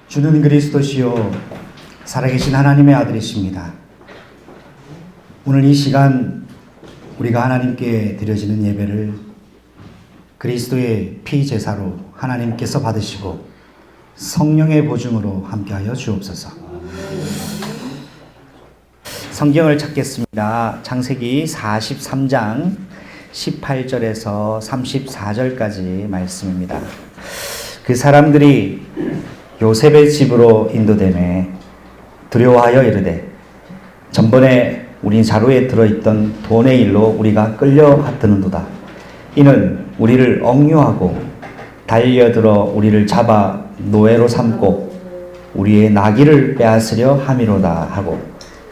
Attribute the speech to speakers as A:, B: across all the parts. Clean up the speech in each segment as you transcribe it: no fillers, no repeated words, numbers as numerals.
A: 주는 그리스도시요 살아계신 하나님의 아들이십니다. 오늘 이 시간 우리가 하나님께 드려지는 예배를 그리스도의 피제사로 하나님께서 받으시고 성령의 보증으로 함께하여 주옵소서. 성경을 찾겠습니다. 창세기 43장 18절에서 34절까지 말씀입니다. 그 사람들이 요셉의 집으로 인도되매 두려워하여 이르되 전번에 우리 자루에 들어있던 돈의 일로 우리가 끌려갔드는도다. 이는 우리를 억류하고 달려들어 우리를 잡아 노예로 삼고 우리의 나귀를 빼앗으려 함이로다 하고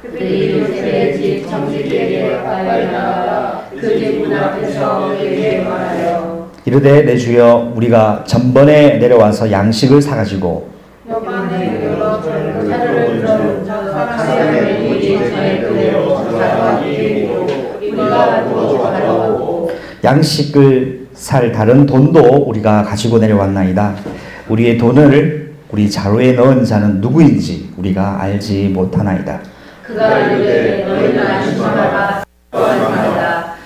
B: 그들이 요셉의 집 청지기에게 가까이 나가 그 집 문 앞에서 그에게 말하여
A: 이르되 내 주여 우리가 전번에 내려와서 양식을 사가지고
B: 여관에 여러 차를 들어 사람의 일이 전에 그대로 가져가기로 우리가 도와주고
A: 양식을 살 다른 돈도 우리가 가지고 내려왔나이다. 우리의 돈을 우리 자루에 넣은 자는 누구인지 우리가 알지 못하나이다.
B: 그가 이르되 너희는 안심하라.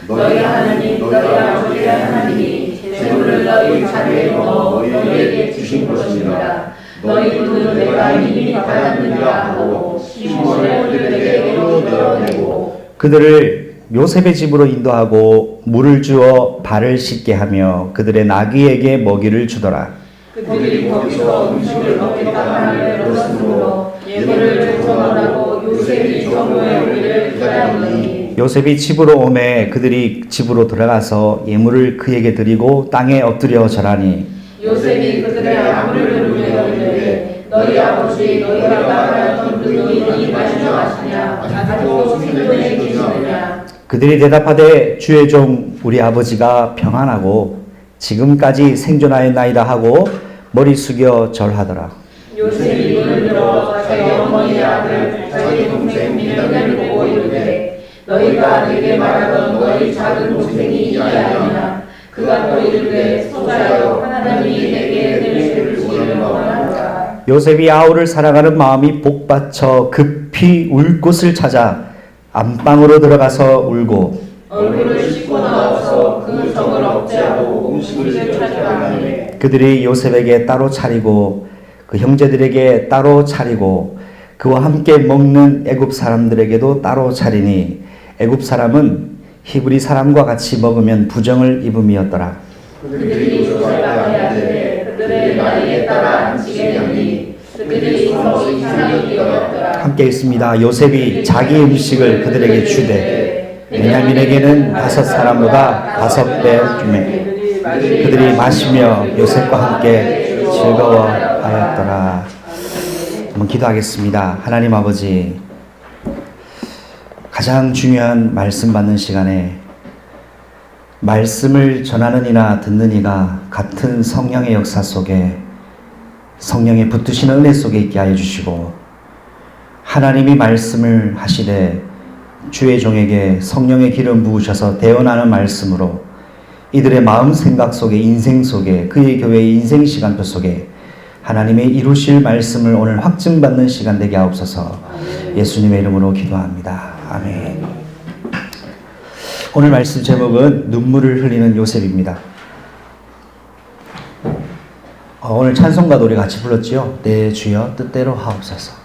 B: 너희 하나님 너희 아버지의 하나님이 재물을 너희 자루에 넣어 너희에게 주신 것입니다. 너희 돈은 내가 이미 받았느니라 하고 시몬을 그들에게로 끌어내고
A: 그들을 요셉의 집으로 인도하고 물을 주어 발을 씻게 하며 그들의 나귀에게 먹이를 주더라.
B: 그들이 거기서 음식을 먹겠다 하며 들었으므로 예물을 조성하라고 요셉이 정오에 우리를 기다리니
A: 요셉이 집으로 오매 그들이 집으로 들어가서 예물을 그에게 드리고 땅에 엎드려 절하니
B: 요셉이 그들의 아무를 물려 이르되 너희 아버지 너희가 말하였던 그 돈이 마시냐 아직도 생존해 계시느냐.
A: 그들이 대답하되 주의 종 우리 아버지가 평안하고 지금까지 생존하였나이다 하고 머리 숙여 절하더라.
B: 요셉이 눈을 들어 자기 어머니의 아들 자기 동생 빌냐민을 보고 이르되 너희가 내게 말하던 너희 작은 동생이 이 아니냐. 그가 또 이르되 소자여 하나님이 내게 낼수를 주기를 원하노라.
A: 요셉이 아우를 사랑하는 마음이 복받쳐 급히 울 곳을 찾아 안방으로 들어가서 울고
B: 얼굴을 씻고 나와서 그 정을 억제하고 음식을 차지하니
A: 그들이 요셉에게 따로 차리고 그 형제들에게 따로 차리고 그와 함께 먹는 애굽 사람들에게도 따로 차리니 애굽 사람은 히브리 사람과 같이 먹으면 부정을 입음이었더라.
B: 그들이 요셉 앞에 앉되 그들의 나이에 따라 앉히게 하니 그들이 서로 이상히 여겼더라.
A: 함께 있습니다. 요셉이 자기 음식을 그들에게 주되 베냐민에게는 5사람보다 5배 주매 그들이 마시며 요셉과 함께 즐거워하였더라. 한번 기도하겠습니다. 하나님 아버지, 가장 중요한 말씀 받는 시간에 말씀을 전하는 이나 듣는 이가 같은 성령의 역사 속에 성령의 붙드시는 은혜 속에 있게 하여 주시고 하나님이 말씀을 하시되 주의 종에게 성령의 기름 부으셔서 대언하는 말씀으로 이들의 마음 생각 속에 인생 속에 그의 교회의 인생 시간표 속에 하나님의 이루실 말씀을 오늘 확증받는 시간 되게 하옵소서. 예수님의 이름으로 기도합니다. 아멘. 오늘 말씀 제목은 눈물을 흘리는 요셉입니다. 오늘 찬송가도 우리 같이 불렀지요. 내 주여 뜻대로 하옵소서.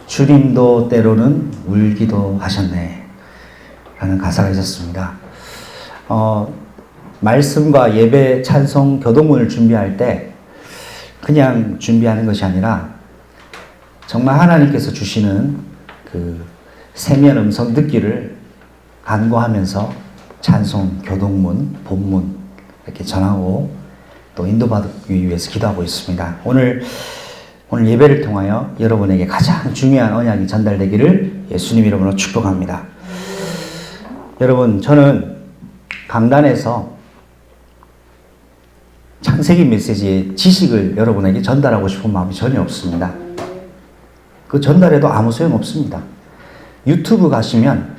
A: 주님도 때로는 울기도 하셨네 라는 가사가 있었습니다. 말씀과 예배, 찬송, 교동문을 준비할 때 그냥 준비하는 것이 아니라 정말 하나님께서 주시는 그 세미한 음성 듣기를 간구하면서 찬송, 교동문, 본문 이렇게 전하고 또 인도받기 위해서 기도하고 있습니다. 오늘 예배를 통하여 여러분에게 가장 중요한 언약이 전달되기를 예수님 이름으로 축복합니다. 여러분, 저는 강단에서 창세기 메시지의 지식을 여러분에게 전달하고 싶은 마음이 전혀 없습니다. 그 전달해도 아무 소용 없습니다. 유튜브 가시면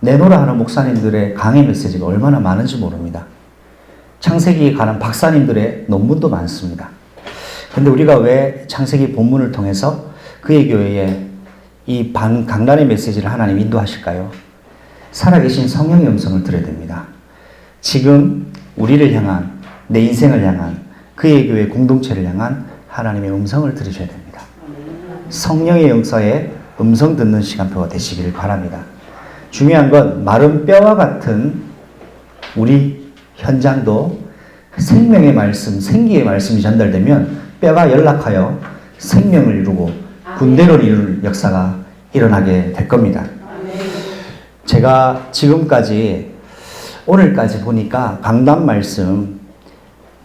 A: 내노라 하는 목사님들의 강의 메시지가 얼마나 많은지 모릅니다. 창세기에 관한 박사님들의 논문도 많습니다. 근데 우리가 왜 창세기 본문을 통해서 그의 교회에 이 강단의 메시지를 하나님 인도하실까요? 살아계신 성령의 음성을 들어야 됩니다. 지금 우리를 향한, 내 인생을 향한, 그의 교회 공동체를 향한 하나님의 음성을 들으셔야 됩니다. 성령의 역사에 음성 듣는 시간표가 되시기를 바랍니다. 중요한 건 마른 뼈와 같은 우리 현장도 생명의 말씀, 생기의 말씀이 전달되면 뼈가 연락하여 생명을 이루고 군대를 이룰 역사가 일어나게 될 겁니다. 제가 지금까지 오늘까지 보니까 강단 말씀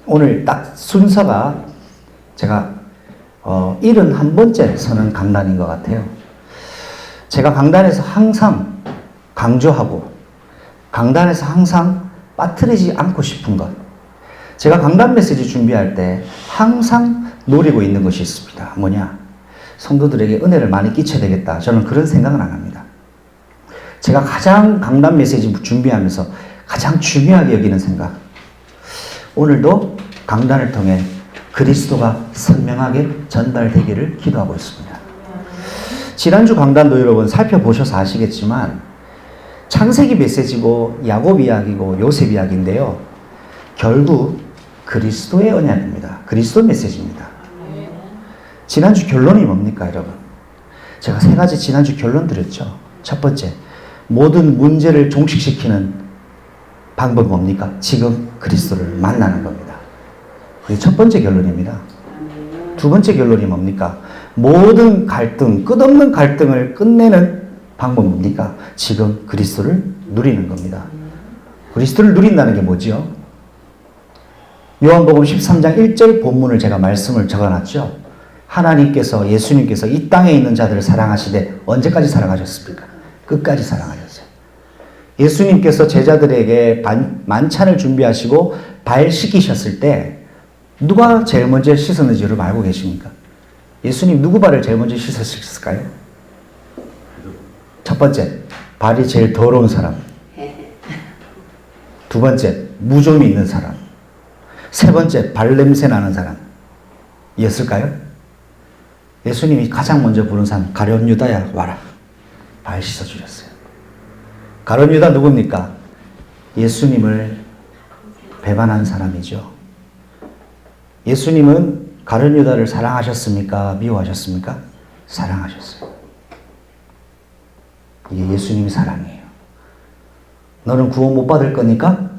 A: 오늘 딱 순서가 제가 71번째 서는 강단인 것 같아요. 제가 강단에서 항상 강조하고 강단에서 항상 빠뜨리지 않고 싶은 것, 제가 강단 메시지 준비할 때 항상 노리고 있는 것이 있습니다. 뭐냐? 성도들에게 은혜를 많이 끼쳐야 되겠다. 저는 그런 생각은 안 합니다. 제가 가장 강단 메시지 준비하면서 가장 중요하게 여기는 생각, 오늘도 강단을 통해 그리스도가 선명하게 전달되기를 기도하고 있습니다. 지난주 강단도 여러분 살펴보셔서 아시겠지만 창세기 메시지고 야곱 이야기고 요셉 이야기인데요. 결국 그리스도의 언약입니다. 그리스도 메시지입니다. 지난주 결론이 뭡니까, 여러분? 제가 3가지 지난주 결론 드렸죠. 첫 번째, 모든 문제를 종식시키는 방법이 뭡니까? 지금 그리스도를 만나는 겁니다. 그게 첫 번째 결론입니다. 두 번째 결론이 뭡니까? 모든 갈등, 끝없는 갈등을 끝내는 방법이 뭡니까? 지금 그리스도를 누리는 겁니다. 그리스도를 누린다는 게 뭐죠? 요한복음 13장 1절 본문을 제가 말씀을 적어놨죠. 하나님께서, 예수님께서 이 땅에 있는 자들을 사랑하시되 언제까지 사랑하셨습니까? 끝까지 사랑하셨어요. 예수님께서 제자들에게 만찬을 준비하시고 발 씻기셨을 때 누가 제일 먼저 씻었는지 여러분 알고 계십니까? 예수님 누구 발을 제일 먼저 씻으셨을까요? 첫 번째, 발이 제일 더러운 사람. 두 번째, 무좀이 있는 사람. 세 번째, 발냄새 나는 사람. 이었을까요? 예수님이 가장 먼저 부른 사람, 가룟 유다야 와라. 발 씻어주셨어요. 가룟 유다 누굽니까? 예수님을 배반한 사람이죠. 예수님은 가룟 유다를 사랑하셨습니까? 미워하셨습니까? 사랑하셨어요. 이게 예수님의 사랑이에요. 너는 구원 못 받을 거니까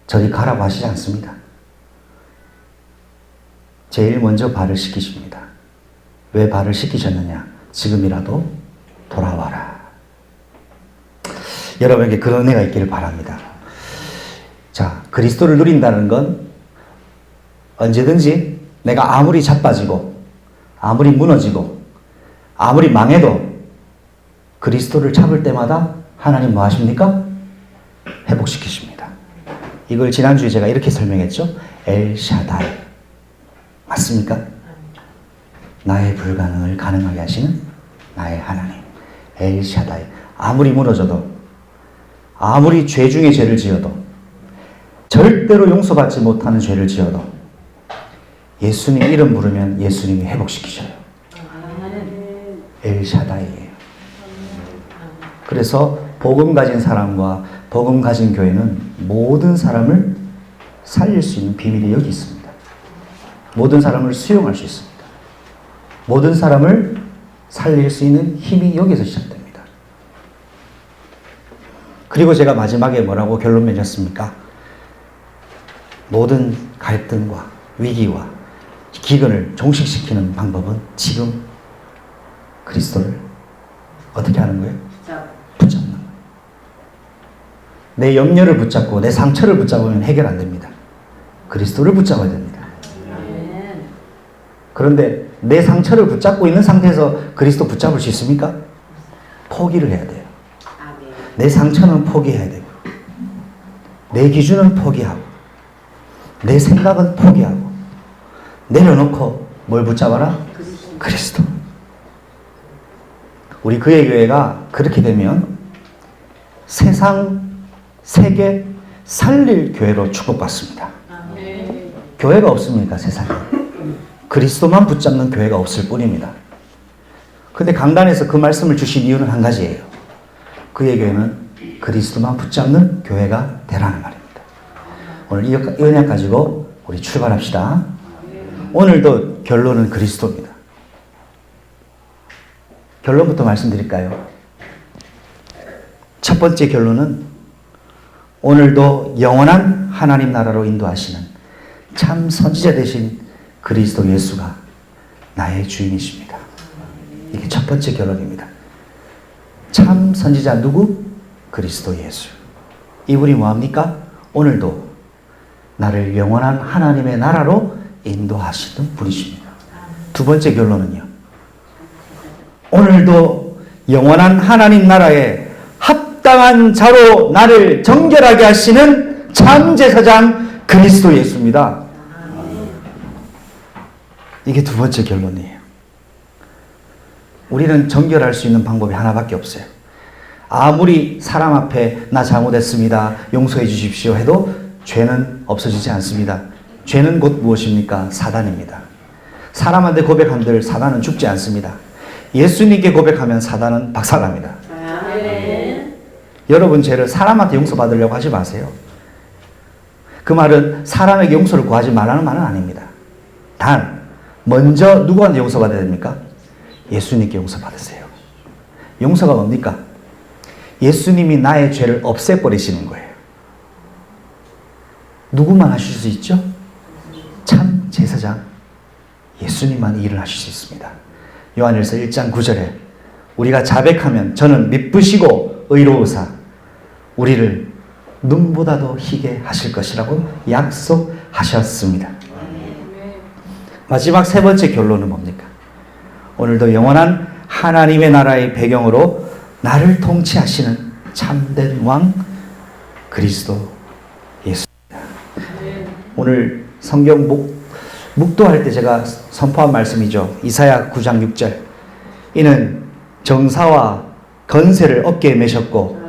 A: 저리 가라고 하시지 않습니다. 제일 먼저 발을 씻기십니다. 왜 발을 씻기셨느냐? 지금이라도 돌아와라. 여러분에게 그런 은혜가 있기를 바랍니다. 자, 그리스도를 누린다는 건 언제든지 내가 아무리 자빠지고 아무리 무너지고 아무리 망해도 그리스도를 잡을 때마다 하나님 뭐 하십니까? 회복시키십니다. 이걸 지난주에 제가 이렇게 설명했죠. 엘샤다이. 맞습니까? 나의 불가능을 가능하게 하시는 나의 하나님. 엘샤다이. 아무리 무너져도 아무리 죄 중에 죄를 지어도 절대로 용서받지 못하는 죄를 지어도 예수님 이름 부르면 예수님이 회복시키셔요. 엘샤다이예요. 그래서 복음 가진 사람과 복음 가진 교회는 모든 사람을 살릴 수 있는 비밀이 여기 있습니다. 모든 사람을 수용할 수 있습니다. 모든 사람을 살릴 수 있는 힘이 여기서 시작됩니다. 그리고 제가 마지막에 뭐라고 결론 맺었습니까? 모든 갈등과 위기와 기근을 종식시키는 방법은 지금 그리스도를 어떻게 하는 거예요? 붙잡는 거예요. 내 염려를 붙잡고 내 상처를 붙잡으면 해결 안 됩니다. 그리스도를 붙잡아야 됩니다. 그런데 내 상처를 붙잡고 있는 상태에서 그리스도 붙잡을 수 있습니까? 포기를 해야 돼요. 내 상처는 포기해야 되고 내 기준은 포기하고 내 생각은 포기하고 내려놓고 뭘 붙잡아라? 그리스도. 우리 그의 교회가 그렇게 되면 세상, 세계 살릴 교회로 축복받습니다. 교회가 없습니까? 세상에. 그리스도만 붙잡는 교회가 없을 뿐입니다. 근데 강단에서 그 말씀을 주신 이유는 한 가지예요. 그의 교회는 그리스도만 붙잡는 교회가 되라는 말입니다. 오늘 이 은혜 가지고 우리 출발합시다. 오늘도 결론은 그리스도입니다. 결론부터 말씀드릴까요? 첫 번째 결론은 오늘도 영원한 하나님 나라로 인도하시는 참 선지자 되신 그리스도 예수가 나의 주인이십니다. 이게 첫 번째 결론입니다. 참 선지자 누구? 그리스도 예수. 이분이 뭐합니까? 오늘도 나를 영원한 하나님의 나라로 인도하시는 분이십니다. 두 번째 결론은요. 오늘도 영원한 하나님 나라에 합당한 자로 나를 정결하게 하시는 참 제사장 그리스도 예수입니다. 이게 두 번째 결론이에요. 우리는 정결할 수 있는 방법이 하나밖에 없어요. 아무리 사람 앞에 나 잘못했습니다, 용서해 주십시오 해도 죄는 없어지지 않습니다. 죄는 곧 무엇입니까? 사단입니다. 사람한테 고백한들 사단은 죽지 않습니다. 예수님께 고백하면 사단은 박살납니다.
B: 아멘.
A: 여러분 죄를 사람한테 용서받으려고 하지 마세요. 그 말은 사람에게 용서를 구하지 말라는 말은 아닙니다. 단 먼저 누구한테 용서받아야 됩니까? 예수님께 용서받으세요. 용서가 뭡니까? 예수님이 나의 죄를 없애버리시는 거예요. 누구만 하실 수 있죠? 참 제사장 예수님만 일을 하실 수 있습니다. 요한일서 1장 9절에 우리가 자백하면 저는 미쁘시고 의로우사 우리를 눈보다도 희게 하실 것이라고 약속하셨습니다. 마지막 세 번째 결론은 뭡니까? 오늘도 영원한 하나님의 나라의 배경으로 나를 통치하시는 참된 왕 그리스도 예수입니다. 오늘 성경 묵도할 때 제가 선포한 말씀이죠. 이사야 9장 6절. 이는 정사와 건세를 어깨에 메셨고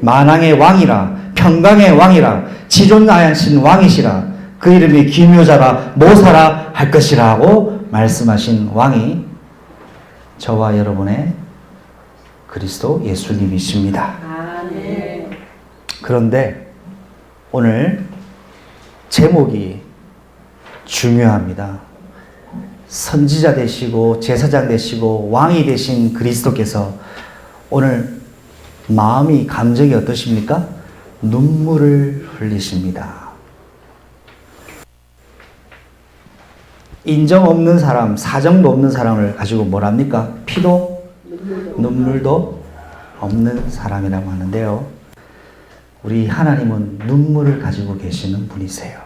A: 만왕의 왕이라 평강의 왕이라 지존하신 왕이시라 그 이름이 기묘자라 모사라 할 것이라 하고 말씀하신 왕이 저와 여러분의 그리스도 예수님이십니다.
B: 아멘.
A: 그런데 오늘 제목이 중요합니다. 선지자 되시고 제사장 되시고 왕이 되신 그리스도께서 오늘 마음이 감정이 어떠십니까? 눈물을 흘리십니다. 인정 없는 사람, 사정도 없는 사람을 가지고 뭐랍니까? 피도 눈물도 없는 사람이라고 하는데요. 우리 하나님은 눈물을 가지고 계시는 분이세요.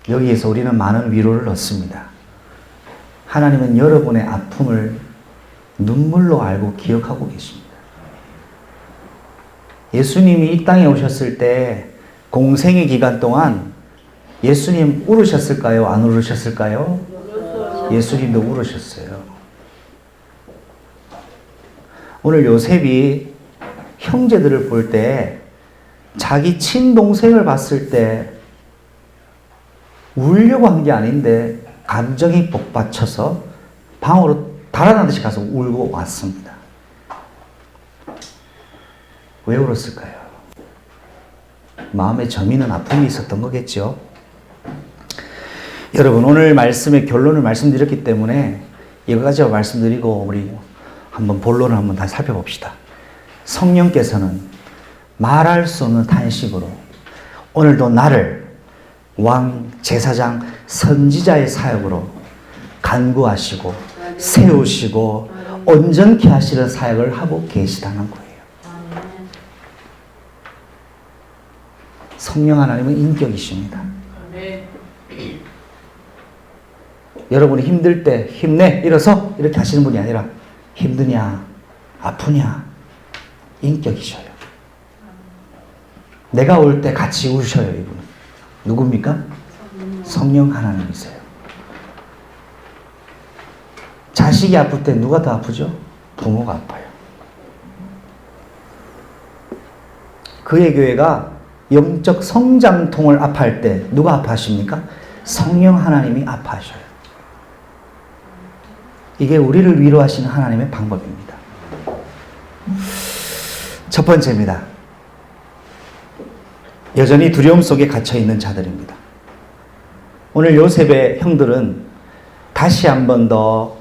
A: 여기에서 우리는 많은 위로를 얻습니다. 하나님은 여러분의 아픔을 눈물로 알고 기억하고 계십니다. 예수님이 이 땅에 오셨을 때 공생의 기간 동안 예수님 울으셨을까요? 안 울으셨을까요? 예수님도 울으셨어요. 오늘 요셉이 형제들을 볼 때 자기 친동생을 봤을 때 울려고 한 게 아닌데 감정이 복받쳐서 방으로 달아나듯이 가서 울고 왔습니다. 왜 울었을까요? 마음에 저미는 아픔이 있었던 거겠죠. 여러분 오늘 말씀의 결론을 말씀드렸기 때문에 여기까지 말씀드리고 우리 한번 본론을 한번 다시 살펴봅시다. 성령께서는 말할 수 없는 탄식으로 오늘도 나를 왕, 제사장, 선지자의 사역으로 간구하시고 세우시고 온전케 하시는 사역을 하고 계시다는 거예요. 성령 하나님은 인격이십니다. 여러분이 힘들 때 힘내, 일어서 이렇게 하시는 분이 아니라 힘드냐, 아프냐, 인격이셔요. 내가 올 때 같이 우셔요. 이분은 누굽니까? 성령 하나님이세요. 자식이 아플 때 누가 더 아프죠? 부모가 아파요. 그의 교회가 영적 성장통을 아파할 때 누가 아파하십니까? 성령 하나님이 아파하셔요. 이게 우리를 위로하시는 하나님의 방법입니다. 첫 번째입니다. 여전히 두려움 속에 갇혀 있는 자들입니다. 오늘 요셉의 형들은 다시 한 번 더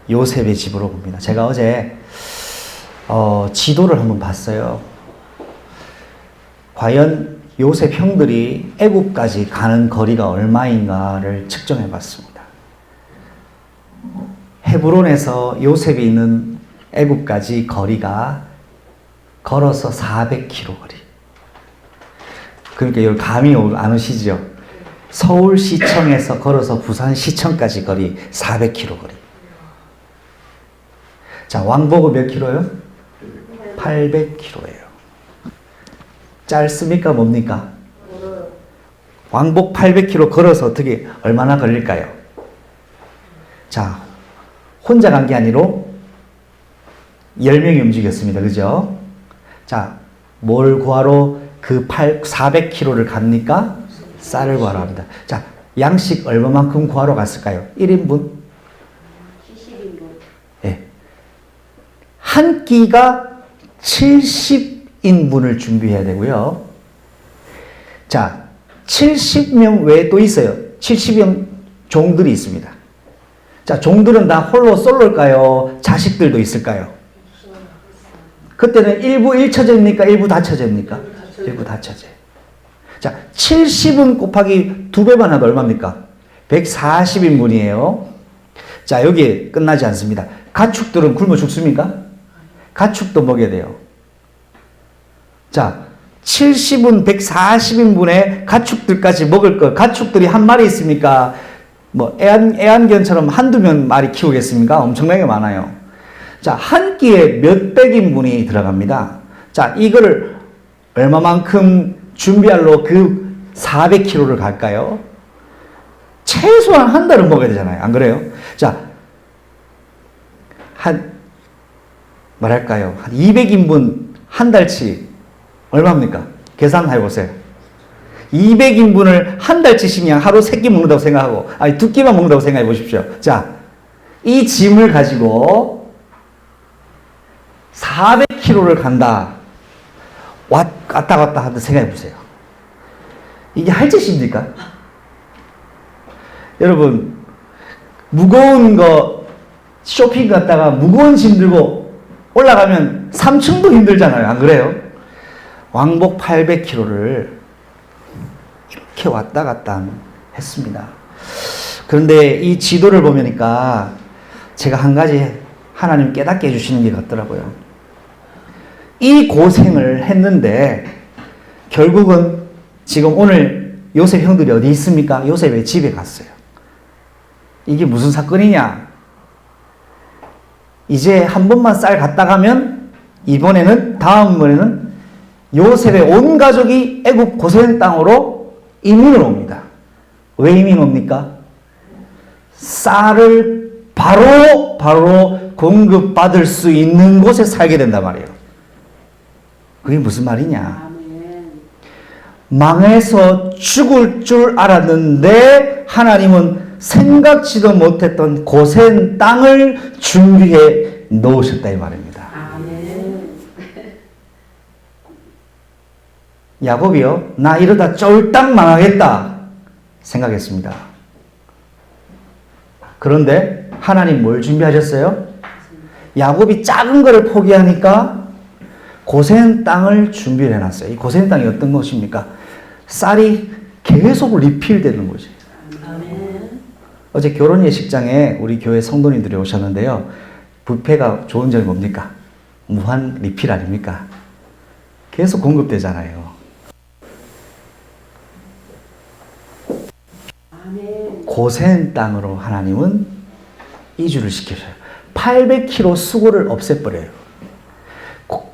A: 요셉의 집으로 옵니다. 제가 어제 지도를 한번 봤어요. 과연 요셉 형들이 애굽까지 가는 거리가 얼마인가를 측정해 봤습니다. 헤브론에서 요셉이 있는 애굽까지 거리가 걸어서 400km 거리. 그러니까 여기 감이 안 오시죠? 서울시청에서 걸어서 부산시청까지 거리 400km 거리. 자, 왕복은 몇 킬로요? 800km예요. 짧습니까? 뭡니까? 왕복 800km 걸어서 어떻게 얼마나 걸릴까요? 자, 혼자 간 게 아니로 10명이 움직였습니다. 그죠? 자, 뭘 구하러 그 400km를 갑니까? 쌀을 구하러 갑니다. 자, 양식 얼마만큼 구하러 갔을까요? 1인분?
B: 70인분.
A: 예. 한 끼가 70인분을 준비해야 되고요. 자, 70명 외에 또 있어요. 70명 종들이 있습니다. 자, 종들은 다 홀로 솔로일까요? 자식들도 있을까요? 그때는 일부 1처제입니까? 일부 다처제입니까? 일부 다처제. 자, 70은 곱하기 2배만 하면 얼마입니까? 140인분이에요. 자, 여기 끝나지 않습니다. 가축들은 굶어 죽습니까? 가축도 먹여야 돼요. 자, 70은 140인분에 가축들까지 먹을 것. 가축들이 한 마리 있습니까? 뭐 애완견처럼 한두 마리 키우겠습니까? 엄청나게 많아요. 자, 한 끼에 몇백 인분이 들어갑니다. 자, 이거를 얼마만큼 준비할로 그 400km를 갈까요? 최소한 한 달은 먹어야 되잖아요. 안 그래요? 자, 뭐랄까요? 한 200인분 한 달치 얼마입니까? 계산해 보세요. 200인분을 한 달치씩 그냥 하루 3끼 먹는다고 생각하고, 아니 2끼만 먹는다고 생각해 보십시오. 자, 이 짐을 가지고 400km를 간다. 왔다 갔다 한다 생각해 보세요. 이게 할 짓입니까? 여러분, 무거운 거 쇼핑 갔다가 무거운 짐 들고 올라가면 3층도 힘들잖아요. 안 그래요? 왕복 800km를 이렇게 왔다 갔다 했습니다. 그런데 이 지도를 보니까 제가 한 가지 하나님 깨닫게 해주시는 게 같더라고요. 이 고생을 했는데 결국은 지금 오늘 요셉 형들이 어디 있습니까? 요셉의 집에 갔어요. 이게 무슨 사건이냐? 이제 한 번만 쌀 갖다 가면 다음번에는 요셉의 온 가족이 애굽 고센 땅으로 이민을 옵니다. 왜 이민 옵니까? 쌀을 바로 공급받을 수 있는 곳에 살게 된단 말이에요. 그게 무슨 말이냐? 망해서 죽을 줄 알았는데 하나님은 생각지도 못했던 고센 땅을 준비해 놓으셨다 이 말입니다. 야곱이요, 나 이러다 쫄딱 망하겠다 생각했습니다. 그런데 하나님 뭘 준비하셨어요? 야곱이 작은 거를 포기하니까 고센 땅을 준비를 해놨어요. 이 고센 땅이 어떤 것입니까? 쌀이 계속 리필되는 거죠. 어제 결혼 예식장에 우리 교회 성도님들이 오셨는데요. 뷔페가 좋은 점이 뭡니까? 무한 리필 아닙니까? 계속 공급되잖아요. 고센 땅으로 하나님은 이주를 시켜줘요. 800km 수고를 없애버려요.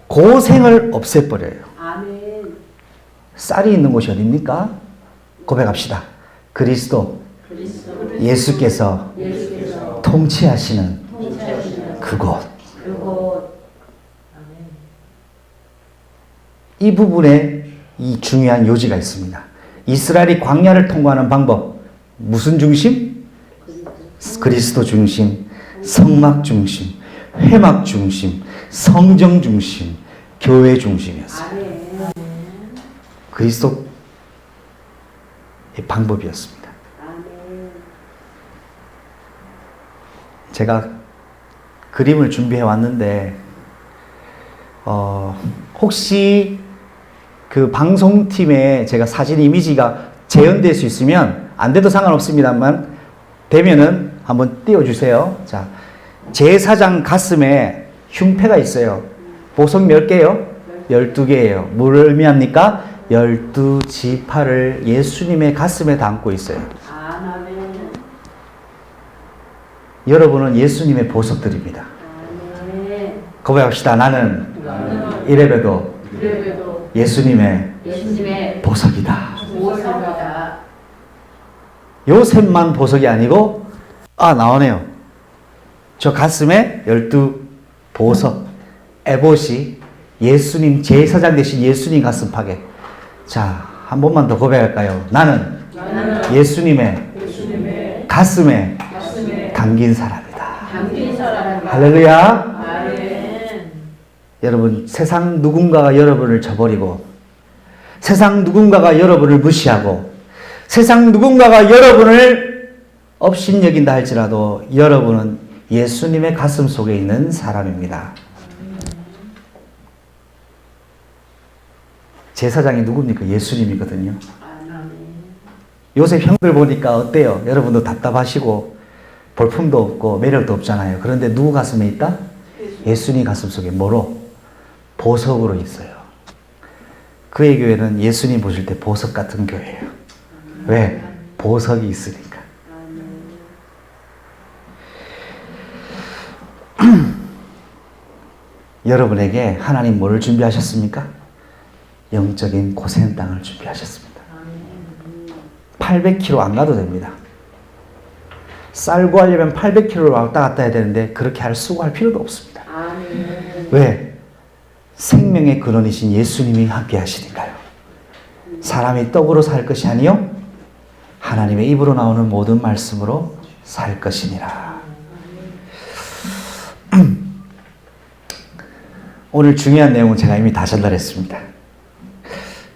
A: 고생을 없애버려요. 쌀이 있는 곳이 어디입니까? 고백합시다. 그리스도. 예수께서 통치하시는 그곳. 이 부분에 이 중요한 요지가 있습니다. 이스라엘이 광야를 통과하는 방법 무슨 중심? 그리스도 중심, 성막 중심, 회막 중심, 성정 중심, 교회 중심이었어요. 그리스도의 방법이었습니다. 제가 그림을 준비해 왔는데 혹시 그 방송팀에 제가 사진 이미지가 재현될 수 있으면 안 돼도 상관없습니다만 되면은 한번 띄워주세요. 자, 제사장 가슴에 흉패가 있어요. 보석 몇 개요? 12개예요. 뭘 의미합니까? 12지파를 예수님의 가슴에 담고 있어요. 여러분은 예수님의 보석들입니다. 고백합시다. 나는 이래봬도 예수님의 보석이다. 요셉만 보석이 아니고 나오네요. 저 가슴에 12보석 에봇이 예수님 제사장 대신 예수님 가슴팍에. 자, 한 번만 더 고백할까요? 나는 예수님의 가슴에 담긴 사람이다. 할렐루야. 여러분, 세상 누군가가 여러분을 저버리고, 세상 누군가가 여러분을 무시하고, 세상 누군가가 여러분을 업신여긴다 할지라도 여러분은 예수님의 가슴 속에 있는 사람입니다. 제사장이 누굽니까? 예수님이거든요. 요새 형들 보니까 어때요? 여러분도 답답하시고 볼품도 없고 매력도 없잖아요. 그런데 누구 가슴에 있다? 예수님 가슴 속에 뭐로? 보석으로 있어요. 그의 교회는 예수님 보실 때 보석 같은 교회예요. 왜? 보석이 있으니까. 여러분에게 하나님 뭐를 준비하셨습니까? 영적인 고생 땅을 준비하셨습니다. 800km 안 가도 됩니다. 쌀 구하려면 800km를 왔다 갔다 해야 되는데 그렇게 수고할 필요도 없습니다. 왜? 생명의 근원이신 예수님이 함께 하시니까요. 사람이 떡으로 살 것이 아니요 하나님의 입으로 나오는 모든 말씀으로 살 것이니라. 오늘 중요한 내용은 제가 이미 다 전달했습니다.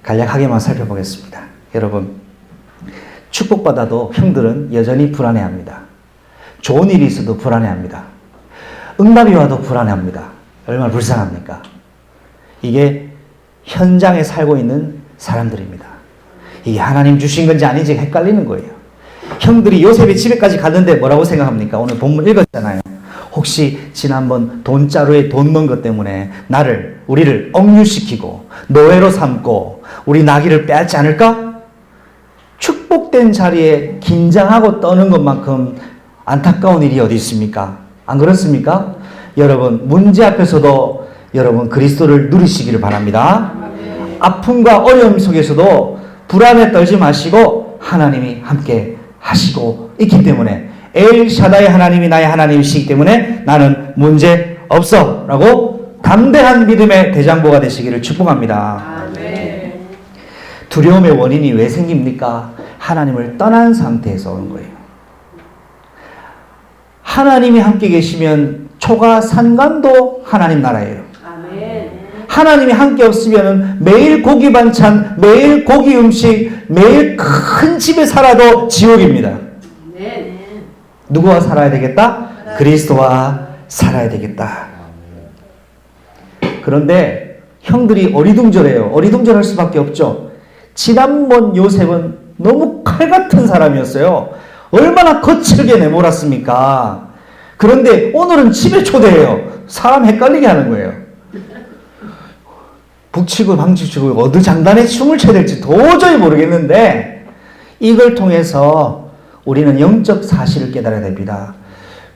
A: 간략하게만 살펴보겠습니다. 여러분, 축복받아도 형들은 여전히 불안해합니다. 좋은 일이 있어도 불안해합니다. 응답이 와도 불안해합니다. 얼마나 불쌍합니까? 이게 현장에 살고 있는 사람들입니다. 이게 하나님 주신 건지 아닌지 헷갈리는 거예요. 형들이 요셉의 집에까지 갔는데 뭐라고 생각합니까? 오늘 본문 읽었잖아요. 혹시 지난번 돈자루에 돈 넣은 것 때문에 우리를 억류시키고 노예로 삼고 우리 나귀를 빼앗지 않을까? 축복된 자리에 긴장하고 떠는 것만큼 안타까운 일이 어디 있습니까? 안 그렇습니까? 여러분, 문제 앞에서도 여러분 그리스도를 누리시기를 바랍니다. 아픔과 어려움 속에서도 불안에 떨지 마시고 하나님이 함께 하시고 있기 때문에 엘샤다이 하나님이 나의 하나님이시기 때문에 나는 문제 없어 라고 담대한 믿음의 대장보가 되시기를 축복합니다. 두려움의 원인이 왜 생깁니까? 하나님을 떠난 상태에서 오는 거예요. 하나님이 함께 계시면 초가 산간도 하나님 나라예요. 하나님이 함께 없으면 매일 고기 반찬, 매일 고기 음식, 매일 큰 집에 살아도 지옥입니다. 누구와 살아야 되겠다? 그리스도와 살아야 되겠다. 그런데 형들이 어리둥절해요. 어리둥절할 수밖에 없죠. 지난번 요셉은 너무 칼 같은 사람이었어요. 얼마나 거칠게 내몰았습니까? 그런데 오늘은 집에 초대해요. 사람 헷갈리게 하는 거예요. 북치고 방치고 어느 장단에 춤을 춰야 될지 도저히 모르겠는데 이걸 통해서 우리는 영적 사실을 깨달아야 됩니다.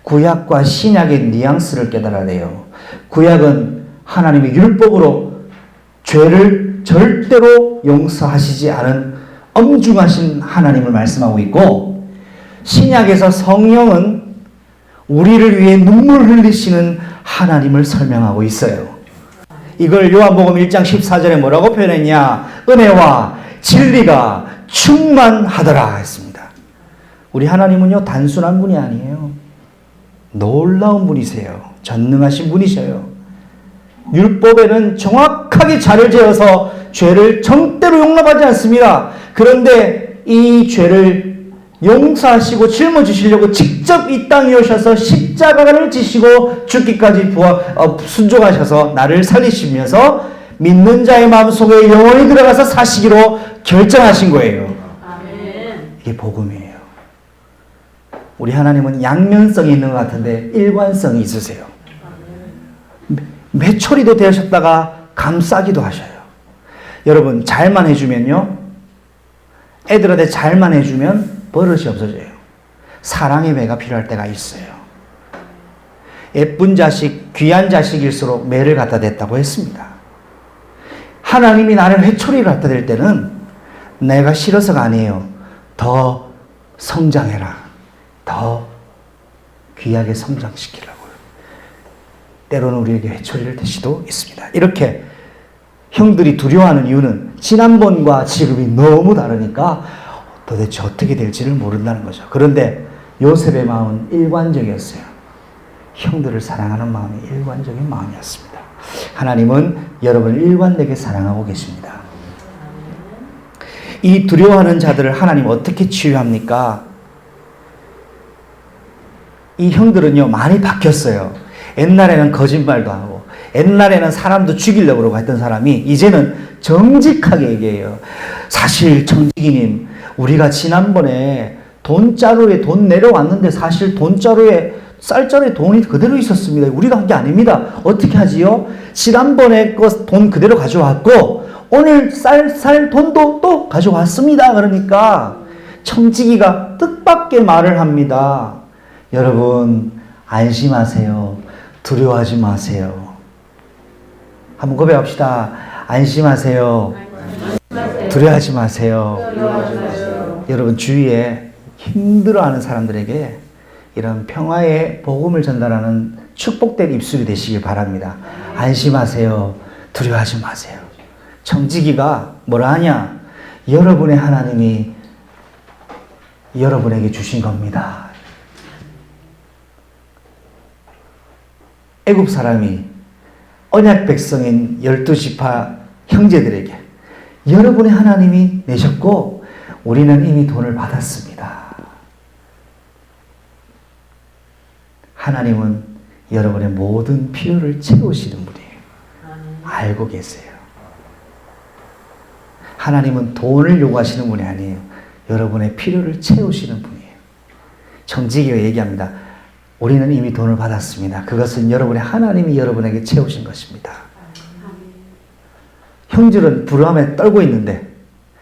A: 구약과 신약의 뉘앙스를 깨달아야 돼요. 구약은 하나님의 율법으로 죄를 절대로 용서하시지 않은 엄중하신 하나님을 말씀하고 있고, 신약에서 성령은 우리를 위해 눈물 흘리시는 하나님을 설명하고 있어요. 이걸 요한복음 1장 14절에 뭐라고 표현했냐? 은혜와 진리가 충만하더라 했습니다. 우리 하나님은요, 단순한 분이 아니에요. 놀라운 분이세요. 전능하신 분이셔요. 율법에는 정확하게 자를 재어서 죄를 절대로 용납하지 않습니다. 그런데 이 죄를 용서하시고 짊어지시려고 직접 이 땅에 오셔서 십자가를 지시고 죽기까지 순종하셔서 나를 살리시면서 믿는 자의 마음속에 영원히 들어가서 사시기로 결정하신 거예요.
B: 아멘.
A: 이게 복음이에요. 우리 하나님은 양면성이 있는 것 같은데 일관성이 있으세요. 매초리도 되셨다가 감싸기도 하셔요. 여러분, 잘만 해주면요, 애들한테 잘만 해주면 버릇이 없어져요. 사랑의 매가 필요할 때가 있어요. 예쁜 자식, 귀한 자식일수록 매를 갖다 댔다고 했습니다. 하나님이 나를 회초리를 갖다 댈 때는 내가 싫어서가 아니에요. 더 성장해라. 더 귀하게 성장시키려고요. 때로는 우리에게 회초리를 댈 수도 있습니다. 이렇게 형들이 두려워하는 이유는 지난번과 지금이 너무 다르니까 도대체 어떻게 될지를 모른다는 거죠. 그런데 요셉의 마음은 일관적이었어요. 형들을 사랑하는 마음이 일관적인 마음이었습니다. 하나님은 여러분을 일관되게 사랑하고 계십니다. 이 두려워하는 자들을 하나님 어떻게 치유합니까? 이 형들은요, 많이 바뀌었어요. 옛날에는 거짓말도 하고, 옛날에는 사람도 죽이려고 그러고 했던 사람이 이제는 정직하게 얘기해요. 사실 정직이님, 우리가 지난번에 돈자루에 돈 내려왔는데 사실 돈자루에 쌀자루에 돈이 그대로 있었습니다. 우리가 한 게 아닙니다. 어떻게 하지요? 지난번에 돈 그대로 가져왔고 오늘 쌀 돈도 또 가져왔습니다. 그러니까 청지기가 뜻밖의 말을 합니다. 여러분, 안심하세요. 두려워하지 마세요. 한번 고백합시다. 안심하세요. 두려워하지 마세요. 여러분, 주위에 힘들어하는 사람들에게 이런 평화의 복음을 전달하는 축복된 입술이 되시길 바랍니다. 안심하세요. 두려워하지 마세요. 청지기가 뭐라 하냐? 여러분의 하나님이 여러분에게 주신 겁니다. 애굽 사람이 언약 백성인 12지파 형제들에게 여러분의 하나님이 내셨고 우리는 이미 돈을 받았습니다. 하나님은 여러분의 모든 필요를 채우시는 분이에요. 알고 계세요. 하나님은 돈을 요구하시는 분이 아니에요. 여러분의 필요를 채우시는 분이에요. 청지기가 얘기합니다. 우리는 이미 돈을 받았습니다. 그것은 여러분의 하나님이 여러분에게 채우신 것입니다. 형들은 불안에 떨고 있는데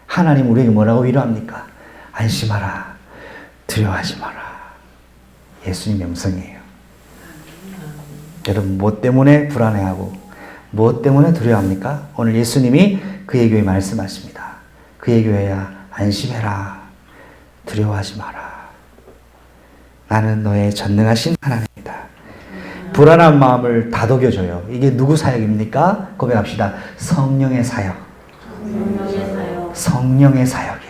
A: 하나님 우리에게 뭐라고 위로합니까? 안심하라. 두려워하지 마라. 예수님 명성이에요. 여러분, 뭐 때문에 불안해하고 무엇 때문에 두려워합니까? 오늘 예수님이 그의 교회에 말씀하십니다. 그의 교회야, 안심해라. 두려워하지 마라. 나는 너의 전능하신 하나님이다. 불안한 마음을 다독여줘요. 이게 누구 사역입니까? 고백합시다. 성령의 사역. 성령의 사역이에요.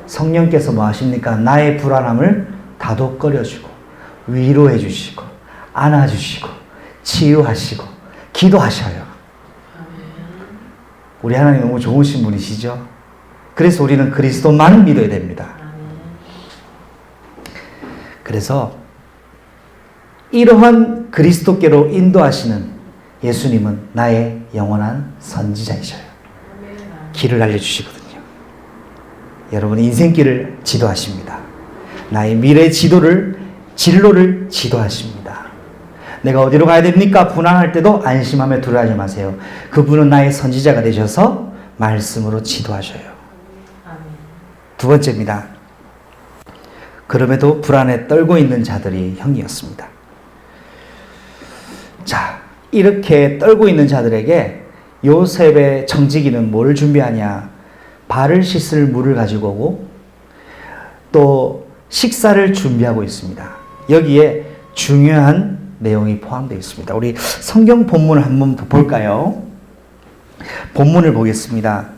A: 성령께서 뭐 하십니까? 나의 불안함을 다독거려주고 위로해 주시고 안아주시고 치유하시고 기도하셔요. 우리 하나님 너무 좋으신 분이시죠? 그래서 우리는 그리스도만 믿어야 됩니다. 그래서 이러한 그리스도께로 인도하시는 예수님은 나의 영원한 선지자이셔요. 길을 알려주시거든요. 여러분의 인생길을 지도하십니다. 나의 미래 진로를 지도하십니다. 내가 어디로 가야 됩니까? 불안할 때도 안심하며 두려워하지 마세요. 그분은 나의 선지자가 되셔서 말씀으로 지도하셔요. 두 번째입니다. 그럼에도 불안에 떨고 있는 자들이 형이었습니다. 자, 이렇게 떨고 있는 자들에게 요셉의 청지기는 뭘 준비하냐? 발을 씻을 물을 가지고 오고 또 식사를 준비하고 있습니다. 여기에 중요한 내용이 포함되어 있습니다. 우리 성경 본문을 한번 볼까요? 본문을 보겠습니다.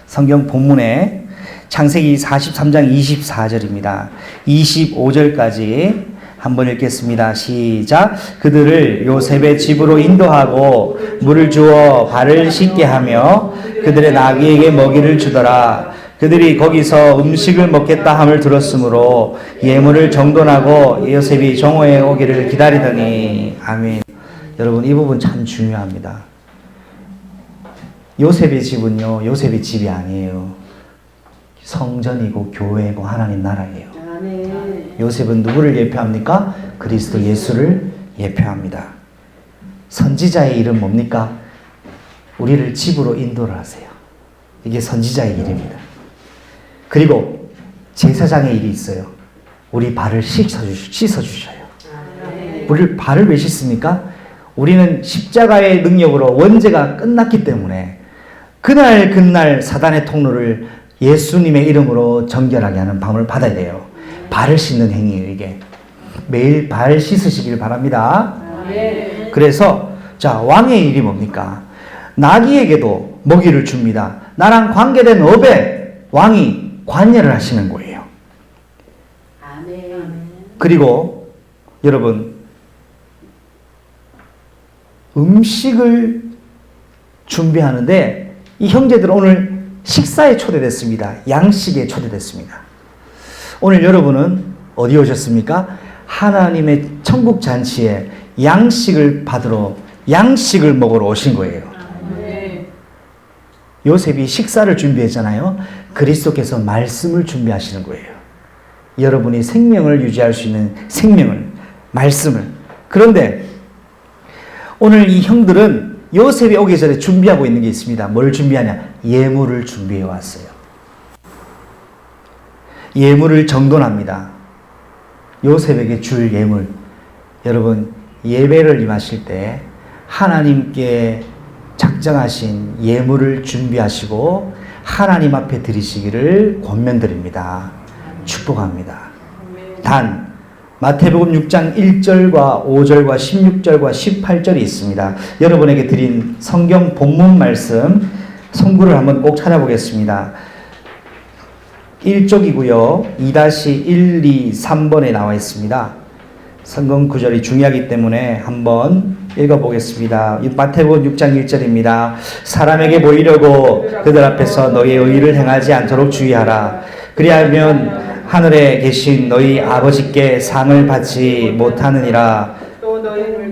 A: 성경 본문에 창세기 43장 24절입니다. 25절까지 한번 읽겠습니다. 시작. 그들을 요셉의 집으로 인도하고 물을 주어 발을 씻게 하며 그들의 나귀에게 먹이를 주더라. 그들이 거기서 음식을 먹겠다 함을 들었으므로 예물을 정돈하고 요셉이 정오에 오기를 기다리더니. 아멘. 여러분, 이 부분 참 중요합니다. 요셉의 집은요, 요셉의 집이 아니에요. 성전이고 교회고 하나님 나라예요. 요셉은 누구를 예표합니까? 그리스도 예수를 예표합니다. 선지자의 일은 뭡니까? 우리를 집으로 인도를 하세요. 이게 선지자의 일입니다. 그리고 제사장의 일이 있어요. 우리 발을 씻어주셔요. 우리 발을 왜 씻습니까? 우리는 십자가의 능력으로 원죄가 끝났기 때문에 그날 사단의 통로를 예수님의 이름으로 정결하게 하는 방법을 받아야 돼요. 발을 씻는 행위예요, 이게. 매일 발 씻으시길 바랍니다. 그래서 자, 왕의 일이 뭡니까? 나귀에게도 먹이를 줍니다. 나랑 관계된 업에 왕이 관여를 하시는 거예요. 그리고 여러분, 음식을 준비하는데 이 형제들은 오늘 식사에 초대됐습니다. 양식에 초대됐습니다. 오늘 여러분은 어디 오셨습니까? 하나님의 천국 잔치에 양식을 받으러, 양식을 먹으러 오신 거예요. 요셉이 식사를 준비했잖아요. 그리스도께서 말씀을 준비하시는 거예요. 여러분이 생명을 유지할 수 있는 생명을, 말씀을. 그런데 오늘 이 형들은 요셉이 오기 전에 준비하고 있는 게 있습니다. 뭘 준비하냐? 예물을 준비해 왔어요. 예물을 정돈합니다. 요셉에게 줄 예물. 여러분, 예배를 임하실 때 하나님께 작정하신 예물을 준비하시고 하나님 앞에 드리시기를 권면드립니다. 축복합니다. 단 마태복음 6장 1절과 5절과 16절과 18절이 있습니다. 여러분에게 드린 성경 본문 말씀 성구를 한번 꼭 찾아보겠습니다. 1쪽이고요. 2-1, 2, 3번에 나와 있습니다. 성경 구절이 중요하기 때문에 한번 읽어보겠습니다. 마태복음 6장 1절입니다. 사람에게 보이려고 그들 앞에서 너희의 의를 행하지 않도록 주의하라. 그리하면 하늘에 계신 너희 아버지께 상을 받지 못하느니라.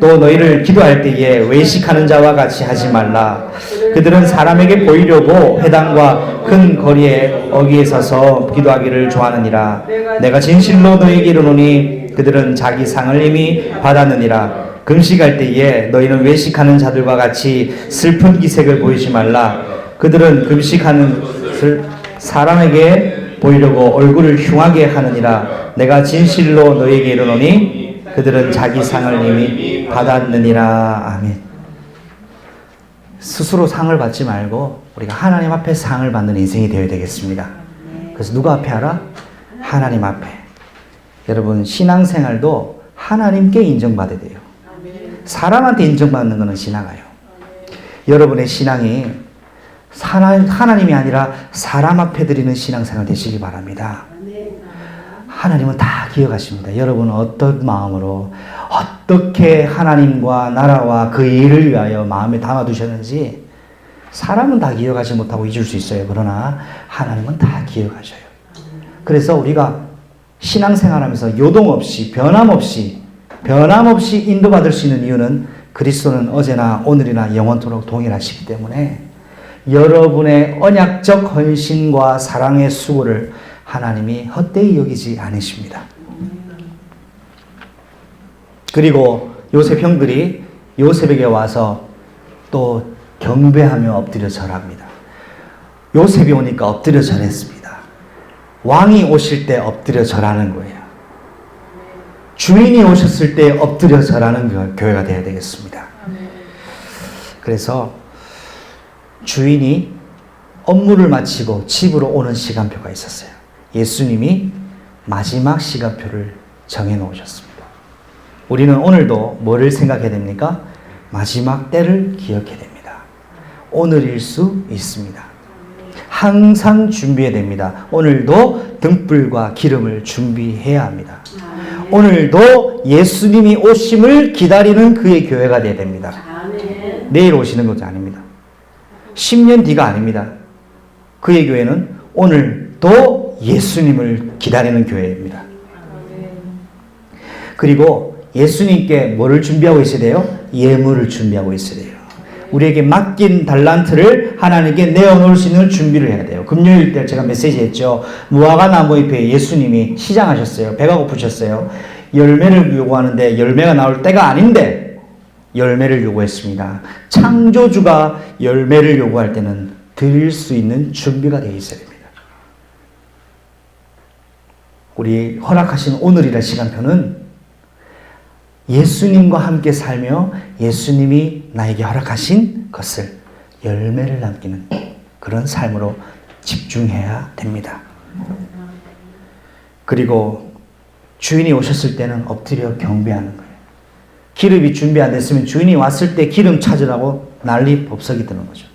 A: 또 너희를 기도할 때에 외식하는 자와 같이 하지 말라. 그들은 사람에게 보이려고 회당과 큰 거리에 어귀에 서서 기도하기를 좋아하느니라. 내가 진실로 너희에게 이르노니 그들은 자기 상을 이미 받았느니라. 금식할 때에 너희는 외식하는 자들과 같이 슬픈 기색을 보이지 말라. 그들은 금식하는 것을 사람에게 보이려고 얼굴을 흉하게 하느니라. 내가 진실로 너희에게 이르노니 그들은 자기 상을 이미 받았느니라. 아멘. 스스로 상을 받지 말고 우리가 하나님 앞에 상을 받는 인생이 되어야 되겠습니다. 그래서 누가 앞에 하라? 하나님 앞에. 여러분, 신앙생활도 하나님께 인정받아야 돼요. 사람한테 인정받는 것은 지나가요. 여러분의 신앙이 하나님이 아니라 사람 앞에 드리는 신앙생활 되시기 바랍니다. 하나님은 다 기억하십니다. 여러분은 어떤 마음으로 어떻게 하나님과 나라와 그 일을 위하여 마음에 담아두셨는지 사람은 다 기억하지 못하고 잊을 수 있어요. 그러나 하나님은 다 기억하셔요. 그래서 우리가 신앙생활하면서 요동 없이 변함없이 인도받을 수 있는 이유는 그리스도는 어제나 오늘이나 영원토록 동일하시기 때문에 여러분의 언약적 헌신과 사랑의 수고를 하나님이 헛되이 여기지 않으십니다. 그리고 요셉 형들이 요셉에게 와서 또 경배하며 엎드려 절합니다. 요셉이 오니까 엎드려 절했습니다. 왕이 오실 때 엎드려 절하는 거예요. 주인이 오셨을 때 엎드려 절하는 교회가 되어야 되겠습니다. 그래서 주인이 업무를 마치고 집으로 오는 시간표가 있었어요. 예수님이 마지막 시간표를 정해놓으셨습니다. 우리는 오늘도 뭐를 생각해야 됩니까? 마지막 때를 기억해야 됩니다. 오늘일 수 있습니다. 항상 준비해야 됩니다. 오늘도 등불과 기름을 준비해야 합니다. 오늘도 예수님이 오심을 기다리는 그의 교회가 되어야 됩니다. 내일 오시는 것이 아닙니다. 10년 뒤가 아닙니다. 그의 교회는 오늘도 예수님을 기다리는 교회입니다. 그리고 예수님께 뭐를 준비하고 있어야 돼요? 예물을 준비하고 있어야 돼요. 우리에게 맡긴 달란트를 하나님께 내어놓을 수 있는 준비를 해야 돼요. 금요일 때 제가 메시지 했죠. 무화과 나무 잎에 예수님이 시장하셨어요. 배가 고프셨어요. 열매를 요구하는데 열매가 나올 때가 아닌데 열매를 요구했습니다. 창조주가 열매를 요구할 때는 드릴 수 있는 준비가 되어 있어야 됩니다. 우리 허락하신 오늘이라 시간표는 예수님과 함께 살며 예수님이 나에게 허락하신 것을 열매를 남기는 그런 삶으로 집중해야 됩니다. 그리고 주인이 오셨을 때는 엎드려 경배하는 거예요. 기름이 준비 안 됐으면 주인이 왔을 때 기름 찾으라고 난리 법석이 드는 거죠.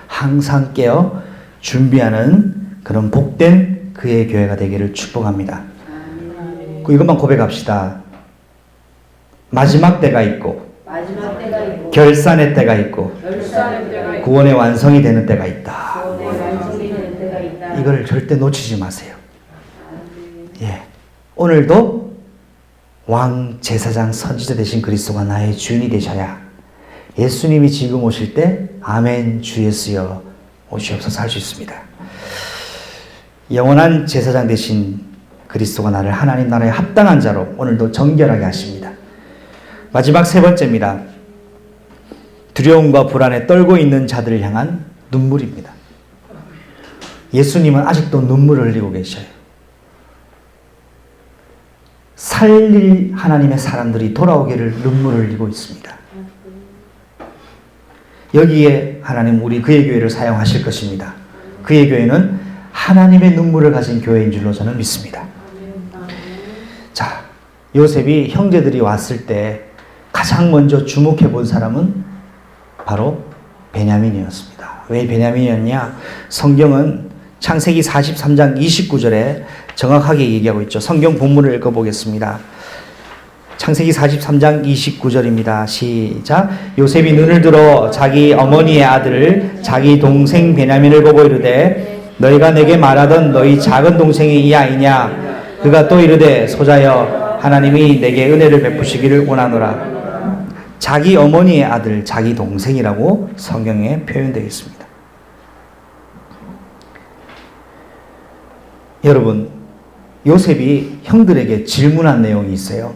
A: 항상 깨어 준비하는 그런 복된 그의 교회가 되기를 축복합니다. 이것만 고백합시다. 마지막 때가 있고, 결산의 때가 있고, 구원의 완성이 되는 때가 있다. 이걸 절대 놓치지 마세요. 예. 오늘도 왕, 제사장, 선지자 되신 그리스도가 나의 주인이 되셔야 예수님이 지금 오실 때 아멘 주 예수여 오시옵소서 할 수 있습니다. 영원한 제사장 되신 그리스도가 나를 하나님 나라에 합당한 자로 오늘도 정결하게 하십니다. 마지막 세 번째입니다. 두려움과 불안에 떨고 있는 자들을 향한 눈물입니다. 예수님은 아직도 눈물을 흘리고 계셔요. 살릴 하나님의 사람들이 돌아오기를 눈물을 흘리고 있습니다. 여기에 하나님 우리 그의 교회를 사용하실 것입니다. 그의 교회는 하나님의 눈물을 가진 교회인 줄로 저는 믿습니다. 자, 요셉이 형제들이 왔을 때 가장 먼저 주목해 본 사람은 바로 베냐민이었습니다. 왜 베냐민이었냐? 성경은 창세기 43장 29절에 정확하게 얘기하고 있죠. 성경 본문을 읽어보겠습니다. 창세기 43장 29절입니다. 시작. 요셉이 눈을 들어 자기 어머니의 아들을 자기 동생 베냐민을 보고 이르되 너희가 내게 말하던 너희 작은 동생이 이 아이냐? 그가 또 이르되 소자여 하나님이 내게 은혜를 베푸시기를 원하노라. 자기 어머니의 아들, 자기 동생이라고 성경에 표현되어 있습니다. 여러분, 요셉이 형들에게 질문한 내용이 있어요.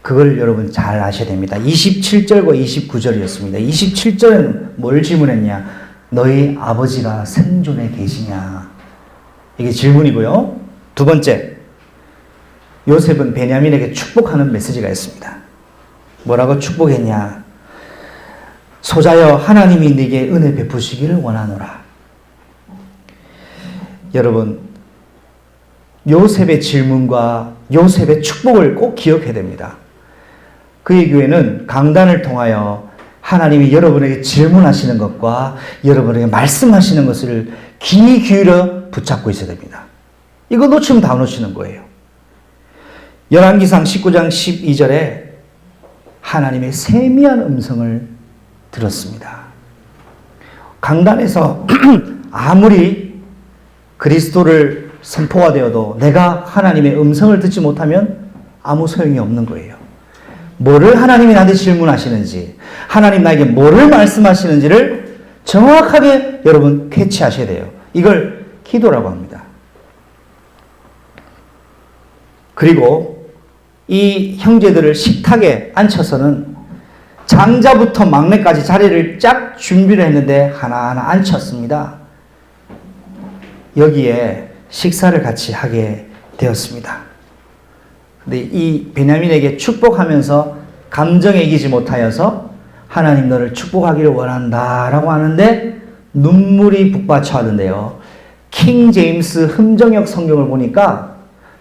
A: 그걸 여러분 잘 아셔야 됩니다. 27절과 29절이었습니다. 27절은 뭘 질문했냐? 너희 아버지가 생존에 계시냐? 이게 질문이고요. 두 번째, 요셉은 베냐민에게 축복하는 메시지가 있습니다. 뭐라고 축복했냐? 소자여 하나님이 네게 은혜 베푸시기를 원하노라. 여러분, 요셉의 질문과 요셉의 축복을 꼭 기억해야 됩니다. 그의 교회는 강단을 통하여 하나님이 여러분에게 질문하시는 것과 여러분에게 말씀하시는 것을 귀 기울여 붙잡고 있어야 됩니다. 이거 놓치면 다 놓치는 거예요. 열왕기상 19장 12절에 하나님의 세미한 음성을 들었습니다. 강단에서 아무리 그리스도를 선포가 되어도 내가 하나님의 음성을 듣지 못하면 아무 소용이 없는 거예요. 뭐를 하나님이 나한테 질문하시는지, 하나님 나에게 뭐를 말씀하시는지를 정확하게 여러분 캐치하셔야 돼요. 이걸 기도라고 합니다. 그리고 이 형제들을 식탁에 앉혀서는 장자부터 막내까지 자리를 쫙 준비를 했는데 하나하나 앉혔습니다. 여기에 식사를 같이 하게 되었습니다. 근데 이 베냐민에게 축복하면서 감정에 이기지 못하여서 하나님 너를 축복하기를 원한다 라고 하는데 눈물이 북받쳐 하는데요. 킹 제임스 흠정역 성경을 보니까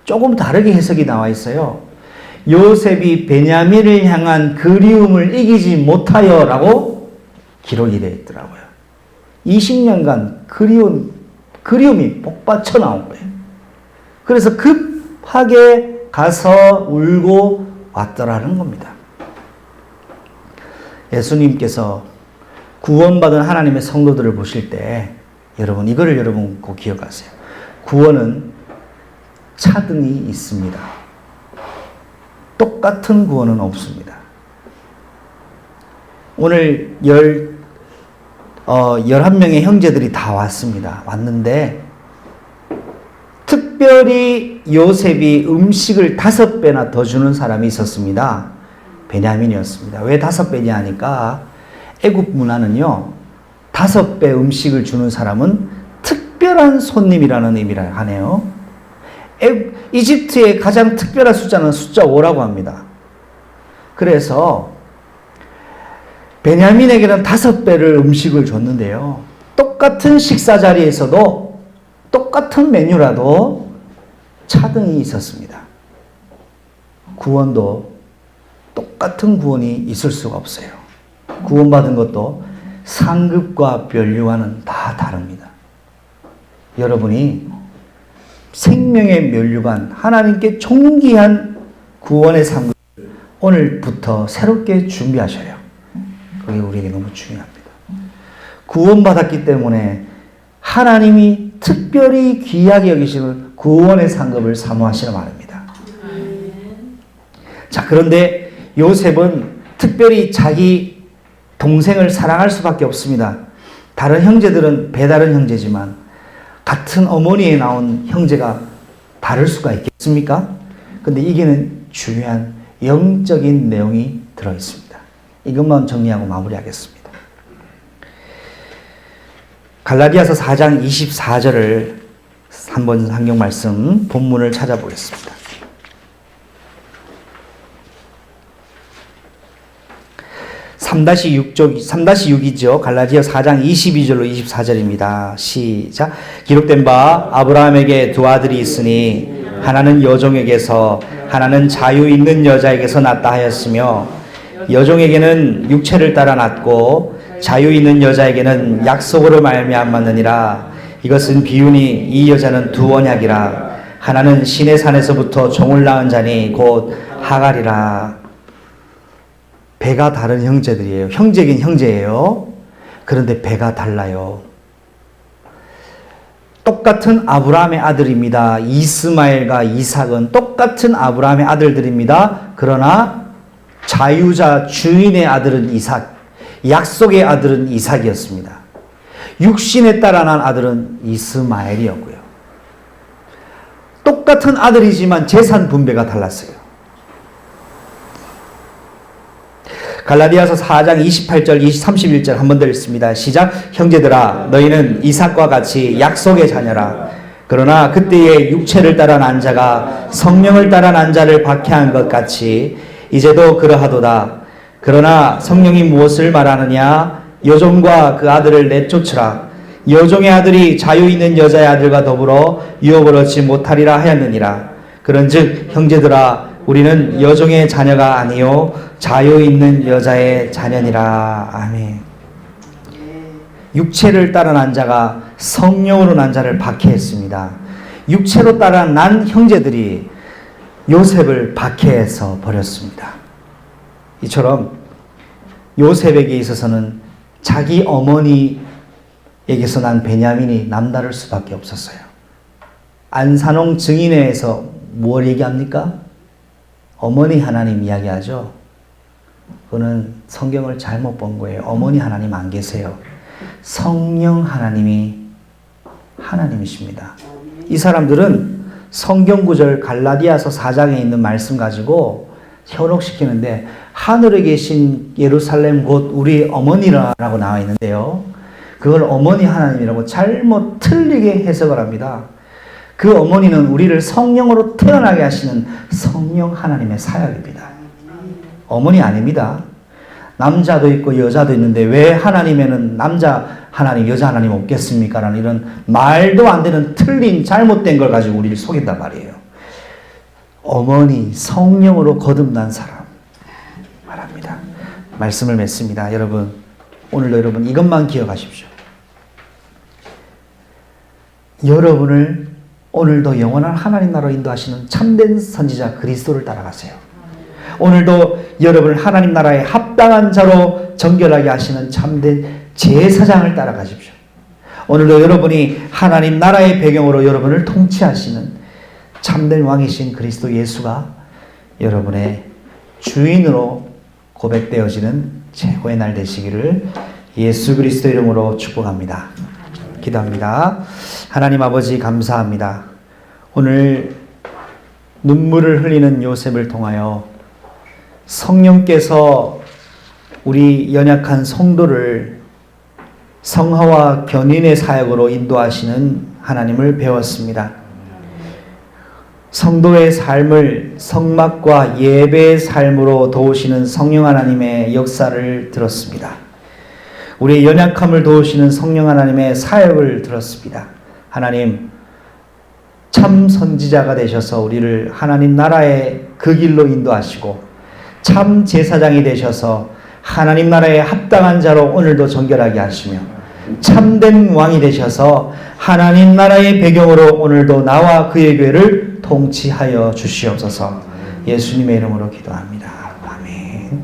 A: 조금 다르게 해석이 나와 있어요. 요셉이 베냐민을 향한 그리움을 이기지 못하여 라고 기록이 되어 있더라고요. 20년간 그리움이 복받쳐 나온 거예요. 그래서 급하게 가서 울고 왔더라는 겁니다. 예수님께서 구원받은 하나님의 성도들을 보실 때 여러분 이거를 여러분 꼭 기억하세요. 구원은 차등이 있습니다. 똑같은 구원은 없습니다. 오늘 11명의 형제들이 다 왔습니다. 왔는데 특별히 요셉이 음식을 5배나 더 주는 사람이 있었습니다. 베냐민이었습니다. 왜 5배냐 하니까 애굽 문화는요 5배 음식을 주는 사람은 특별한 손님이라는 의미를 하네요. 이집트의 가장 특별한 숫자는 숫자 5라고 합니다. 그래서 베냐민에게는 5배를 음식을 줬는데요. 똑같은 식사 자리에서도 똑같은 메뉴라도 차등이 있었습니다. 구원도 똑같은 구원이 있을 수가 없어요. 구원받은 것도 상급과 면류관은 다 다릅니다. 여러분이 생명의 면류관, 하나님께 존귀한 구원의 상급을 오늘부터 새롭게 준비하셔요. 그게 우리에게 너무 중요합니다. 구원받았기 때문에 하나님이 특별히 귀하게 여기시는 구원의 상급을 사모하시는 말입니다. 자, 그런데 요셉은 특별히 자기 동생을 사랑할 수밖에 없습니다. 다른 형제들은 배다른 형제지만 같은 어머니에 나온 형제가 다를 수가 있겠습니까? 근데 이게는 중요한 영적인 내용이 들어있습니다. 이것만 정리하고 마무리하겠습니다. 갈라디아서 4장 24절을 한번 성경 말씀 본문을 찾아보겠습니다. 3-6이죠. 갈라디아 4장 22절로 24절입니다. 시작. 기록된 바 아브라함에게 두 아들이 있으니 하나는 여종에게서 하나는 자유 있는 여자에게서 낳았다 하였으며 여종에게는 육체를 따라 낳았고 자유 있는 여자에게는 약속으로 말미암았느니라. 이것은 비유니 이 여자는 두 언약이라. 하나는 시내 산에서부터 종을 낳은 자니 곧 하갈이라. 배가 다른 형제들이에요. 형제긴 형제예요. 그런데 배가 달라요. 똑같은 아브라함의 아들입니다. 이스마엘과 이삭은 똑같은 아브라함의 아들들입니다. 그러나 자유자 주인의 아들은 이삭, 약속의 아들은 이삭이었습니다. 육신에 따라 난 아들은 이스마엘이었고요. 똑같은 아들이지만 재산 분배가 달랐어요. 갈라디아서 4장 28절, 31절 한 번 더 읽습니다. 시작. 형제들아 너희는 이삭과 같이 약속의 자녀라. 그러나 그때의 육체를 따라 난 자가 성령을 따라 난 자를 박해한 것 같이 이제도 그러하도다. 그러나 성령이 무엇을 말하느냐? 여종과 그 아들을 내쫓으라. 여종의 아들이 자유 있는 여자의 아들과 더불어 유업을 얻지 못하리라 하였느니라. 그런즉 형제들아 우리는 여종의 자녀가 아니요 자유 있는 여자의 자녀니라. 아멘. 육체를 따라 난 자가 성령으로 난 자를 박해했습니다. 육체로 따라 난 형제들이 요셉을 박해해서 버렸습니다. 이처럼 요셉에게 있어서는 자기 어머니에게서 난 베냐민이 남다를 수밖에 없었어요. 안산홍 증인회에서 뭘 얘기합니까? 어머니 하나님 이야기하죠. 그거는 성경을 잘못 본 거예요. 어머니 하나님 안 계세요. 성령 하나님이 하나님이십니다. 이 사람들은 성경 구절 갈라디아서 4장에 있는 말씀 가지고 현혹시키는데 하늘에 계신 예루살렘 곧 우리 어머니라고 나와 있는데요. 그걸 어머니 하나님이라고 잘못 틀리게 해석을 합니다. 그 어머니는 우리를 성령으로 태어나게 하시는 성령 하나님의 사역입니다. 어머니 아닙니다. 남자도 있고 여자도 있는데 왜 하나님에는 남자 하나님, 여자 하나님 없겠습니까? 라는 이런 말도 안 되는 틀린 잘못된 걸 가지고 우리를 속인단 말이에요. 어머니, 성령으로 거듭난 사람 말합니다. 말씀을 맺습니다. 여러분, 오늘도 여러분 이것만 기억하십시오. 여러분을 오늘도 영원한 하나님 나라로 인도하시는 참된 선지자 그리스도를 따라가세요. 오늘도 여러분을 하나님 나라에 합당한 자로 정결하게 하시는 참된 제사장을 따라가십시오. 오늘도 여러분이 하나님 나라의 배경으로 여러분을 통치하시는 참된 왕이신 그리스도 예수가 여러분의 주인으로 고백되어지는 최고의 날 되시기를 예수 그리스도 이름으로 축복합니다. 기도합니다. 하나님 아버지 감사합니다. 오늘 눈물을 흘리는 요셉을 통하여 성령께서 우리 연약한 성도를 성화와 견인의 사역으로 인도하시는 하나님을 배웠습니다. 성도의 삶을 성막과 예배의 삶으로 도우시는 성령 하나님의 역사를 들었습니다. 우리의 연약함을 도우시는 성령 하나님의 사역을 들었습니다. 하나님, 참 선지자가 되셔서 우리를 하나님 나라의 그 길로 인도하시고 참 제사장이 되셔서 하나님 나라에 합당한 자로 오늘도 정결하게 하시며 참된 왕이 되셔서 하나님 나라의 배경으로 오늘도 나와 그의 교회를 통치하여 주시옵소서. 예수님의 이름으로 기도합니다. 아멘.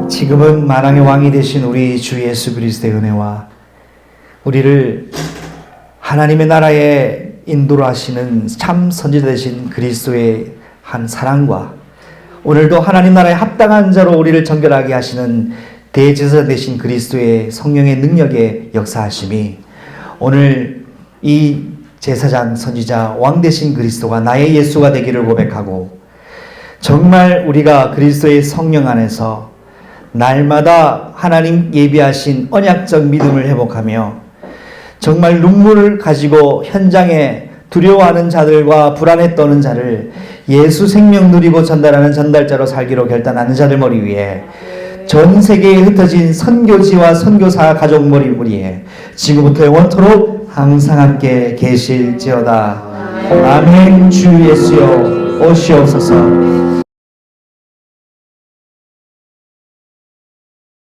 A: 지금은 만왕의 왕이 되신 우리 주 예수 그리스도의 은혜와 우리를 하나님의 나라에 인도로 하시는 참 선지자 되신 그리스도의 한 사랑과 오늘도 하나님 나라에 합당한 자로 우리를 정결하게 하시는 대제사장 되신 그리스도의 성령의 능력의 역사하심이 오늘 이 제사장 선지자 왕 되신 그리스도가 나의 예수가 되기를 고백하고 정말 우리가 그리스도의 성령 안에서 날마다 하나님 예비하신 언약적 믿음을 회복하며 정말 눈물을 가지고 현장에 두려워하는 자들과 불안에 떠는 자를 예수 생명 누리고 전달하는 전달자로 살기로 결단하는 자들 머리 위에 전 세계에 흩어진 선교지와 선교사 가족 머리 위에 지금부터 영원토록 항상 함께 계실지어다. 아멘. 주 예수여 오시옵소서.